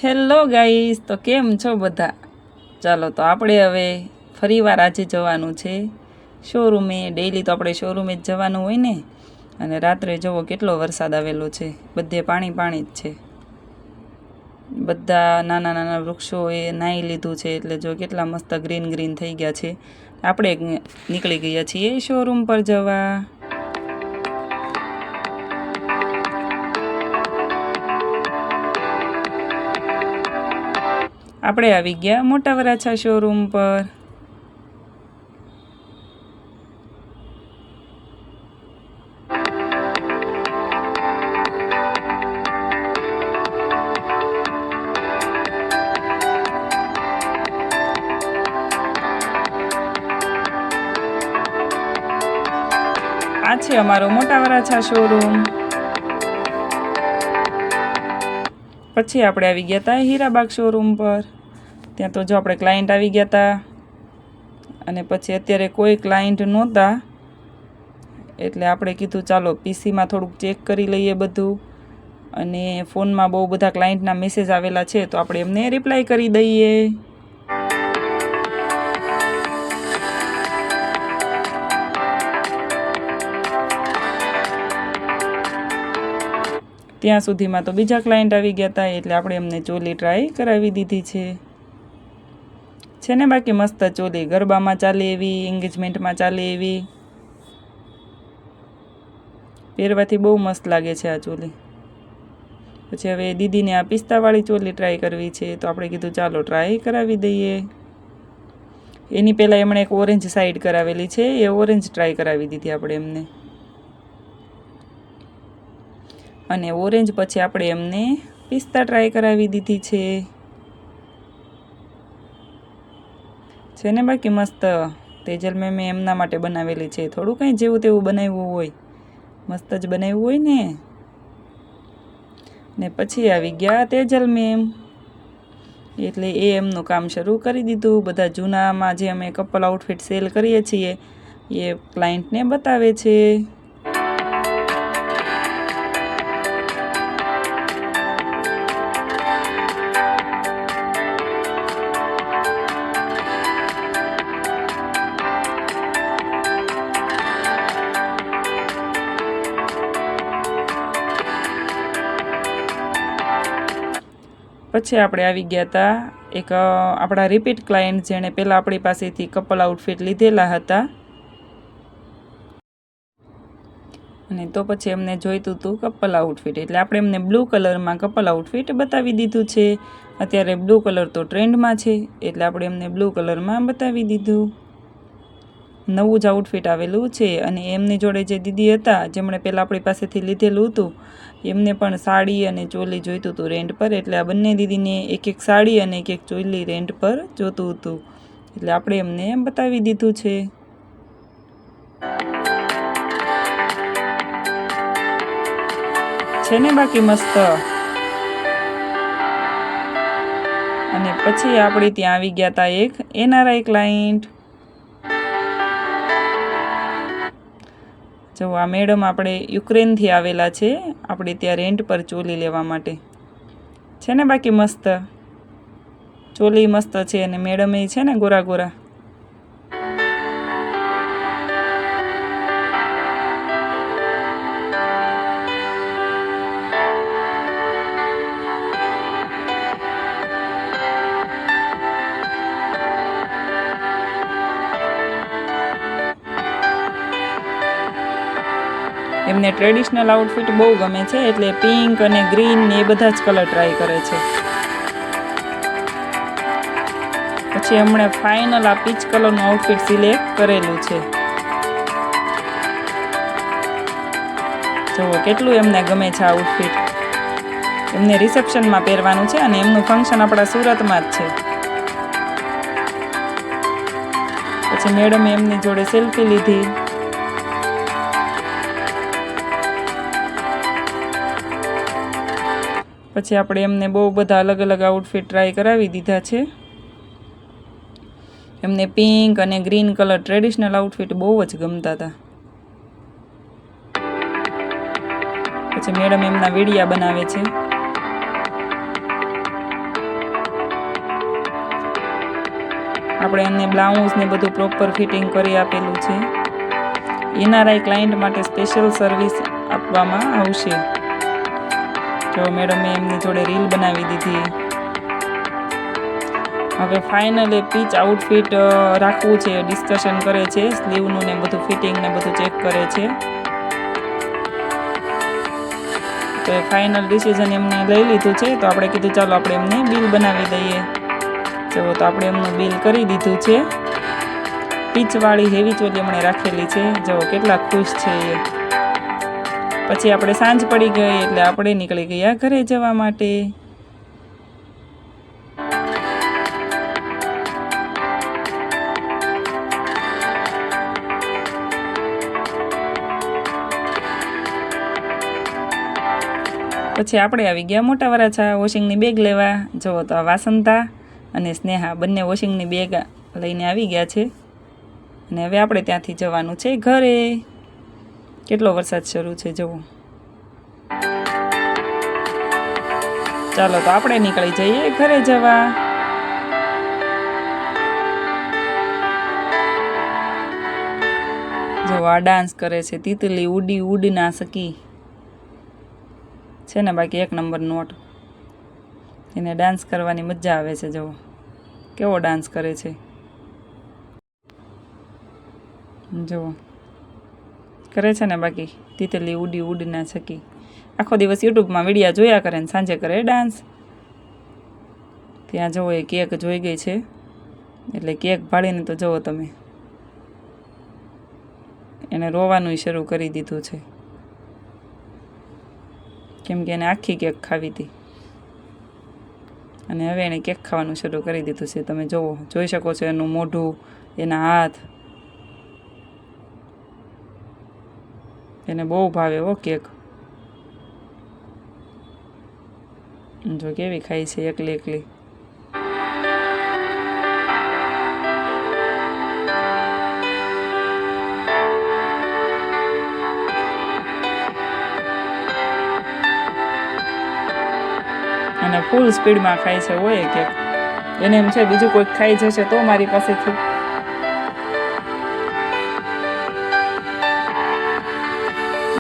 Hello guys, તો કેમ છો બધા? ચાલો તો આપણે હવે ફરીવાર આજે જવાનું છે શોરૂમે. ડેઈલી તો આપણે શોરૂમે જ જવાનું હોય ને. અને રાત્રે જુઓ કેટલો વરસાદ આવેલો છે, બધે પાણી પાણી જ છે. બધા નાના નાના વૃક્ષો એ નાહી લીધું છે, એટલે જો કેટલા મસ્ત ગ્રીન ગ્રીન થઈ ગયા છે. આપણે નીકળી ગયા છીએ શોરૂમ પર જવા. આપણે આવી ગયા મોટા વરાછા શોરૂમ પર. આ છે અમારો મોટા વરાછા શોરૂમ. પછી આપણે આવી ગયા હતા હીરાબાગ શોરૂમ પર. ત્યાં તો જો આપણે ક્લાયન્ટ આવી ગયા હતા, અને પછી અત્યારે કોઈ ક્લાયન્ટ નહોતા, એટલે આપણે કીધું ચાલો પીસીમાં થોડુંક ચેક કરી લઈએ બધું. અને ફોનમાં બહુ બધા ક્લાયન્ટના મેસેજ આવેલા છે, તો આપણે એમને રિપ્લાય કરી દઈએ. ત્યાં સુધીમાં તો બીજા ક્લાયન્ટ આવી ગયા હતા, એટલે આપણે એમને ચોલી ટ્રાય કરાવી દીધી છે ને બાકી મસ્ત ચોલી. ગરબામાં ચાલે એવી, એન્ગેજમેન્ટમાં ચાલે એવી, પહેરવાથી બહુ મસ્ત લાગે છે આ ચોલી. પછી હવે દીદીને આ પિસ્તાવાળી ચોલી ટ્રાય કરવી છે, તો આપણે કીધું ચાલો ટ્રાય કરાવી દઈએ. એની પહેલાં એમણે એક ઓરેન્જ સાઈડ કરાવેલી છે, એ ઓરેન્જ ટ્રાય કરાવી દીધી આપણે એમને. અને ઓરેન્જ પછી આપણે એમને પિસ્તા ટ્રાય કરાવી દીધી છે ને બાકી મસ્ત. તેજલ મેં એમના માટે બનાવેલી છે, થોડું કંઈ જેવું તેવું બનાવ્યું હોય, મસ્ત જ બનાવ્યું હોય ને પછી આવી ગયા તેજલ મેમ, એટલે એ એમનું કામ શરૂ કરી દીધું. બધા જૂનામાં જે અમે કપલ આઉટફિટ સેલ કરીએ છીએ એ ક્લાયન્ટને બતાવે છે. પછી આપણે આવી ગયા હતા એક આપણા રિપીટ ક્લાયન્ટ, જેણે પહેલાં આપણી પાસેથી કપલ આઉટફિટ લીધેલા હતા, અને તો પછી એમને જોઈતું હતું કપલ આઉટફિટ, એટલે આપણે એમને બ્લુ કલરમાં કપલ આઉટફિટ બતાવી દીધું છે. અત્યારે બ્લુ કલર તો ટ્રેન્ડમાં છે, એટલે આપણે એમને બ્લુ કલરમાં બતાવી દીધું. નવું જ આઉટફિટ આવેલું છે. અને એમની જોડે જે દીદી હતા, જેમણે પહેલાં આપણી પાસેથી લીધેલું હતું, એમને પણ સાડી અને ચોલી જોઈતું હતું રેન્ટ પર, એટલે આ બંને દીદીને એક એક સાડી અને એક એક ચોલી રેન્ટ પર જોતું હતું, એટલે આપણે એમને બતાવી દીધું છે ને બાકી મસ્ત. અને પછી આપણે ત્યાં આવી ગયા હતા એક NRI ક્લાયન્ટ. જો આ મેડમ આપણે યુક્રેનથી આવેલા છે, આપણે ત્યાં રેન્ટ પર ચોલી લેવા માટે. છે ને બાકી મસ્ત. ચોલી મસ્ત છે, અને મેડમ એ છે ને ગોરા ગોરા. એમને ટ્રેડિશનલ આઉટફિટ બહુ ગમે છે, એટલે પિંક અને ગ્રીન ને એ બધા જ કલર ટ્રાય કરે છે. પછી એમણે ફાઇનલ આ પીચ કલરનું આઉટફિટ સિલેક્ટ કરેલું છે. જુઓ કેટલું એમને ગમે છે આ આઉટફિટ. એમને રિસેપ્શનમાં પહેરવાનું છે, અને એમનું ફંક્શન આપણા સુરતમાં જ છે. પછી મેડમે એમની જોડે સેલ્ફી લીધી. પછી આપણે એમને બહુ બધા અલગ અલગ આઉટફિટ ટ્રાય કરાવી દીધા છે. એમને પિંક અને ગ્રીન કલર ટ્રેડિશનલ આઉટફિટ બહુ જ ગમતા હતા. પછી મેડમ એમના વિડિયા બનાવે છે. આપણે એને બ્લાઉઝ ને બધું પ્રોપર ફિટિંગ કરી આપેલું છે. એનઆરઆઈ ક્લાયન્ટ માટે સ્પેશિયલ સર્વિસ આપવામાં આવશે. જો મેડમે એમની જોડે રીલ બનાવી દીધી. હવે ફાઇનલી પીચ આઉટફિટ રાખવું છે ડિસ્કશન કરે છે. સ્લીવનું ને બધું ફિટિંગ ને બધું ચેક કરે છે. તો એ ફાઇનલ ડિસિઝન એમને લઈ લીધું છે. તો આપણે કીધું ચાલો આપણે એમને બિલ બનાવી દઈએ. જો તો આપણે એમનું બિલ કરી દીધું છે. પીચવાળી હેવી ચોલી એમણે રાખેલી છે. જો કેટલા ખુશ છે એ. પછી આપણે સાંજ પડી ગઈ એટલે આપણે નીકળી ગયા ઘરે જવા માટે. પછી આપણે આવી ગયા મોટા વરાછા વોશિંગની બેગ લેવા. જો તો આ વાસંતા અને સ્નેહા બંને વોશિંગની બેગ લઈને આવી ગયા છે. અને હવે આપણે ત્યાંથી જવાનું છે ઘરે. કેટલો વરસાદ શરૂ છે જુઓ. ચાલો તો આપણે નીકળી જઈએ ઘરે જવા. જો આ ડાન્સ કરે છે તિતલી ઉડી ઉડ ના સકી છે ને બાકી એક નંબર નોટ. એને ડાન્સ કરવાની મજા આવે છે. જુઓ કેવો ડાન્સ કરે છે. જુઓ કરે છે ને બાકી તિતલી ઉડી ઉડ ના સકી. આખો દિવસ યુટ્યુબમાં વિડીયા જોયા કરે ને સાંજે કરે ડાન્સ. ત્યાં જુઓ એ કેક જોઈ ગઈ છે એટલે કેક ભાળીને તો જુઓ તમે એને રોવાનું શરૂ કરી દીધું છે. કેમ કે એને આખી કેક ખાવી હતી અને હવે એને કેક ખાવાનું શરૂ કરી દીધું છે. તમે જુઓ જોઈ શકો છો એનું મોઢું, એના હાથ. એને બહુ ભાવે હો કેક. જો કેવી ખાય છે એકલી એકલી. અને ફૂલ સ્પીડમાં ખાય છે હોય કેક. એને એમ છે બીજું કોઈક ખાઈ જશે તો મારી પાસેથી